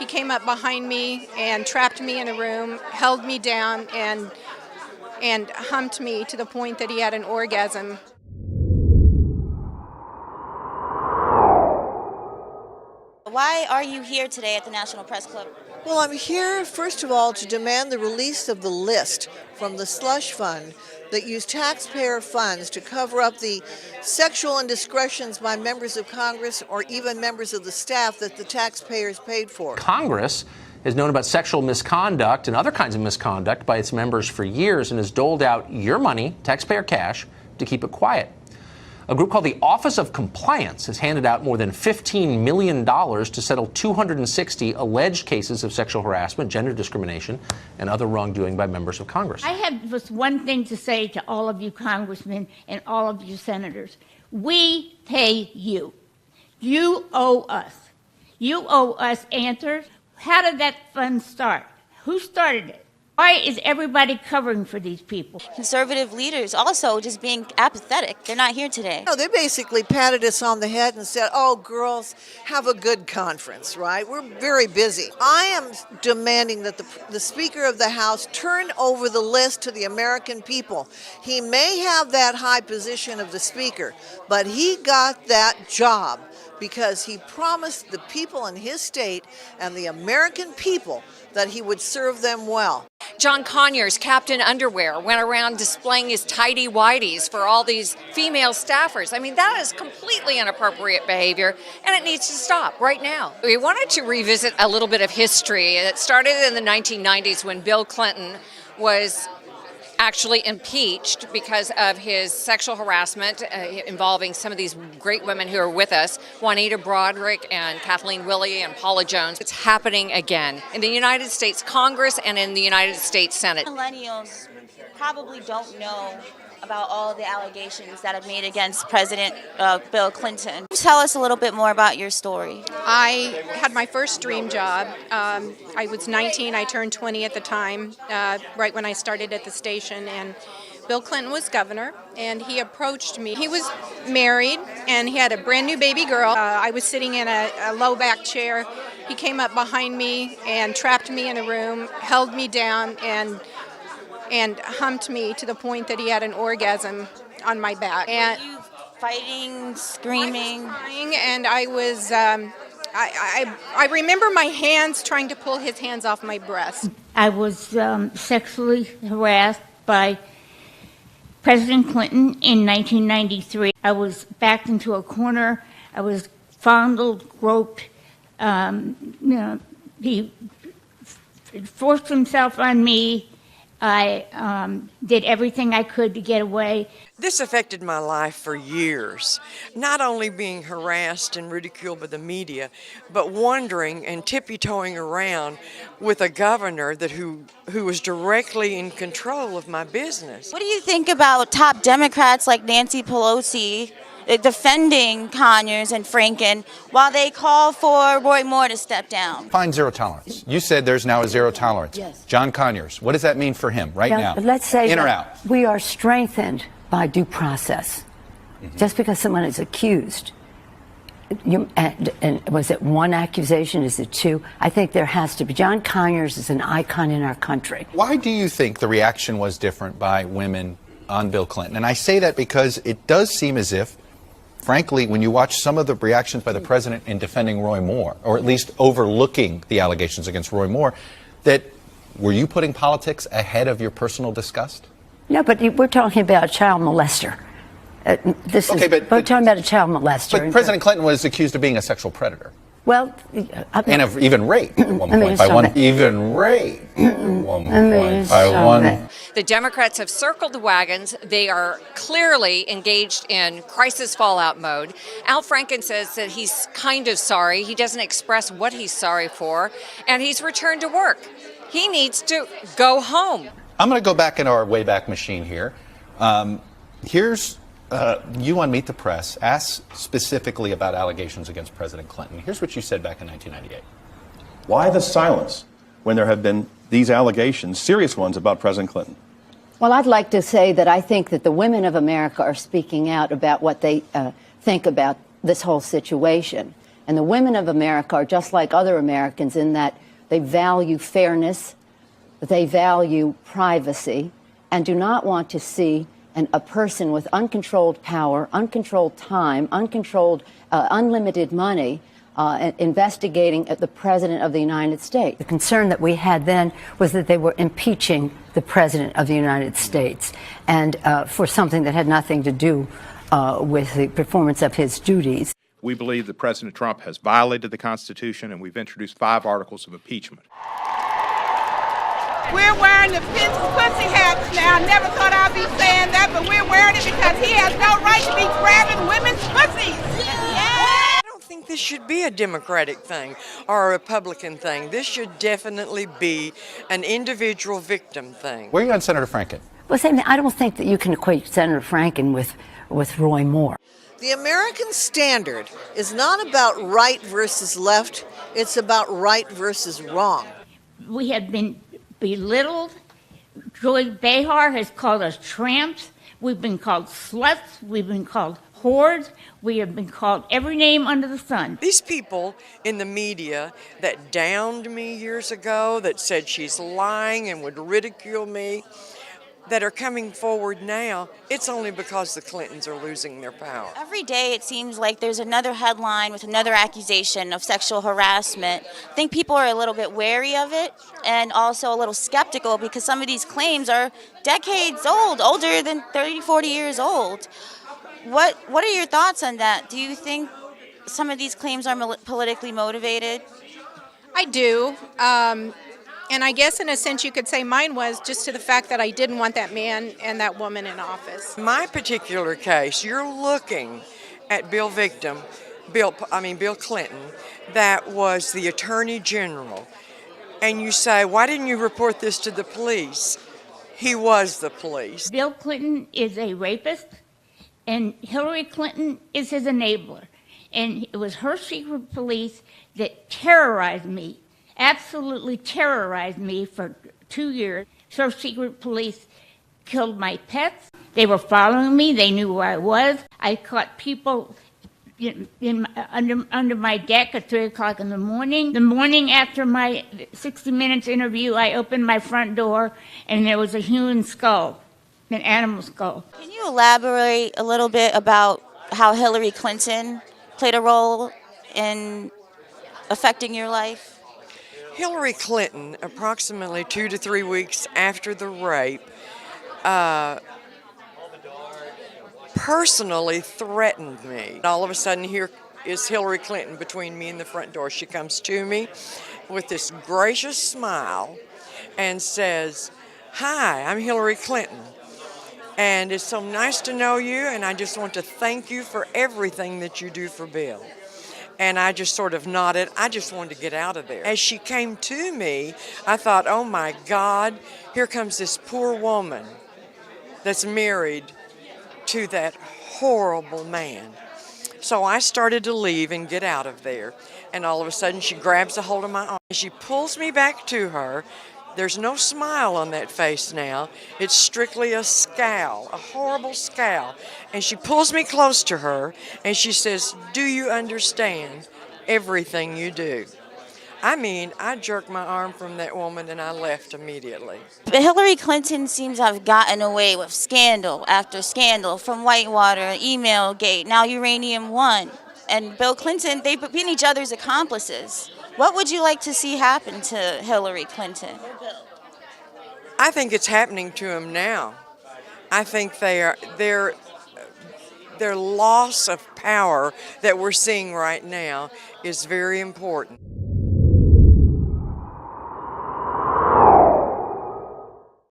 He came up behind me and trapped me in a room, held me down, and humped me to the point that he had an orgasm. Why are you here today at the National Press Club? Well, I'm here, first of all, to demand the release of the list from the SLUSH fund that used taxpayer funds to cover up the sexual indiscretions by members of Congress or even members of the staff that the taxpayers paid for. Congress has known about sexual misconduct and other kinds of misconduct by its members for years and has doled out your money, taxpayer cash, to keep it quiet. A group called the Office of Compliance has handed out more than $15 million to settle 260 alleged cases of sexual harassment, gender discrimination, and other wrongdoing by members of Congress. I have just one thing to say to all of you congressmen and all of you senators. We pay you. You owe us. You owe us answers. How did that fund start? Who started it? Why is everybody covering for these people? Conservative leaders also just being apathetic. They're not here today. No, they basically patted us on the head and said, oh, girls, have a good conference, right? We're very busy. I am demanding that the Speaker of the House turn over the list to the American people. He may have that high position of the Speaker, but he got that job because he promised the people in his state and the American people that he would serve them well. John Conyers, Captain Underwear, went around displaying his tighty-whities for all these female staffers. I mean, that is completely inappropriate behavior, and it needs to stop right now. We wanted to revisit a little bit of history. It started in the 1990s when Bill Clinton was actually impeached because of his sexual harassment involving some of these great women who are with us, Juanita Broderick and Kathleen Willey and Paula Jones. It's happening again in the United States Congress and in the United States Senate. Millennials probably don't know about all the allegations that have made against President Bill Clinton. Tell us a little bit more about your story. I had my first dream job. I was 19, I turned 20 at the time, right when I started at the station, and Bill Clinton was governor, and he approached me. He was married, and he had a brand new baby girl. I was sitting in a low back chair. He came up behind me and trapped me in a room, held me down, and humped me to the point that he had an orgasm on my back. And were you fighting, screaming? I was crying, and I was, I remember my hands trying to pull his hands off my breast. I was sexually harassed by President Clinton in 1993. I was backed into a corner. I was fondled, groped. He forced himself on me. I did everything I could to get away. This affected my life for years, not only being harassed and ridiculed by the media, but wondering and tippy-toeing around with a governor who was directly in control of my business. What do you think about top Democrats like Nancy Pelosi defending Conyers and Franken while they call for Roy Moore to step down? Find zero tolerance. You said there's now a zero tolerance. Yes. John Conyers, what does that mean for him right now? Let's say in or out? We are strengthened by due process. Mm-hmm. Just because someone is accused, and was it one accusation? Is it two? I think there has to be. John Conyers is an icon in our country. Why do you think the reaction was different by women on Bill Clinton? And I say that because it does seem as if, frankly, when you watch some of the reactions by the president in defending Roy Moore, or at least overlooking the allegations against Roy Moore, that were you putting politics ahead of your personal disgust? No, but we're talking about a child molester. We're talking about a child molester. But President Clinton was accused of being a sexual predator. Well, and of even rape at one point by one. Even rape at one point by one. The Democrats have circled the wagons. They are clearly engaged in crisis fallout mode. Al Franken says that he's kind of sorry. He doesn't express what he's sorry for, and he's returned to work. He needs to go home. I'm going to go back in our Wayback Machine here. Here's you on Meet the Press asked specifically about allegations against President Clinton. Here's what you said back in 1998. Why the silence when there have been these allegations, serious ones, about President Clinton? Well, I'd like to say that I think that the women of America are speaking out about what they think about this whole situation. And the women of America are just like other Americans in that they value fairness, they value privacy, and do not want to see a person with uncontrolled power, uncontrolled time, unlimited money investigating the President of the United States. The concern that we had then was that they were impeaching the President of the United States, and for something that had nothing to do with the performance of his duties. We believe that President Trump has violated the Constitution, and we've introduced 5 articles of impeachment. We're wearing the pussy hats now. I never thought I'd be saying that, but we're wearing it because he has no right to be grabbing women's pussies. I don't think this should be a Democratic thing or a Republican thing. This should definitely be an individual victim thing. Where are you on Senator Franken? Well, I don't think that you can equate Senator Franken with Roy Moore. The American standard is not about right versus left. It's about right versus wrong. We have been belittled. Joy Behar has called us tramps. We've been called sluts. We've been called whores. We have been called every name under the sun. These people in the media that downed me years ago, that said she's lying and would ridicule me, that are coming forward now, it's only because the Clintons are losing their power. Every day it seems like there's another headline with another accusation of sexual harassment. I think people are a little bit wary of it and also a little skeptical because some of these claims are decades old, older than 30, 40 years old. What are your thoughts on that? Do you think some of these claims are politically motivated? I do. And I guess in a sense you could say mine was just to the fact that I didn't want that man and that woman in office. My particular case, you're looking at Bill Clinton, that was the Attorney General, and you say, why didn't you report this to the police? He was the police. Bill Clinton is a rapist, and Hillary Clinton is his enabler. And it was her secret police that terrorized me. Absolutely terrorized me for 2 years. Her secret police killed my pets. They were following me. They knew where I was. I caught people under my deck at 3 o'clock in the morning. The morning after my 60 Minutes interview, I opened my front door, and there was a human skull, an animal skull. Can you elaborate a little bit about how Hillary Clinton played a role in affecting your life? Hillary Clinton, approximately 2 to 3 weeks after the rape, personally threatened me. All of a sudden, here is Hillary Clinton between me and the front door. She comes to me with this gracious smile and says, "Hi, I'm Hillary Clinton, and it's so nice to know you, and I just want to thank you for everything that you do for Bill." And I just sort of nodded. I just wanted to get out of there. As she came to me, I thought, oh my God, here comes this poor woman that's married to that horrible man. So I started to leave and get out of there. And all of a sudden, she grabs a hold of my arm. She pulls me back to her. There's no smile on that face now. It's strictly a scowl, a horrible scowl. And she pulls me close to her, and she says, "Do you understand everything you do?" I mean, I jerked my arm from that woman, and I left immediately. But Hillary Clinton seems to have gotten away with scandal after scandal, from Whitewater, email gate, now Uranium One. And Bill Clinton, they've been each other's accomplices. What would you like to see happen to Hillary Clinton? I think it's happening to him now. I think their loss of power that we're seeing right now is very important.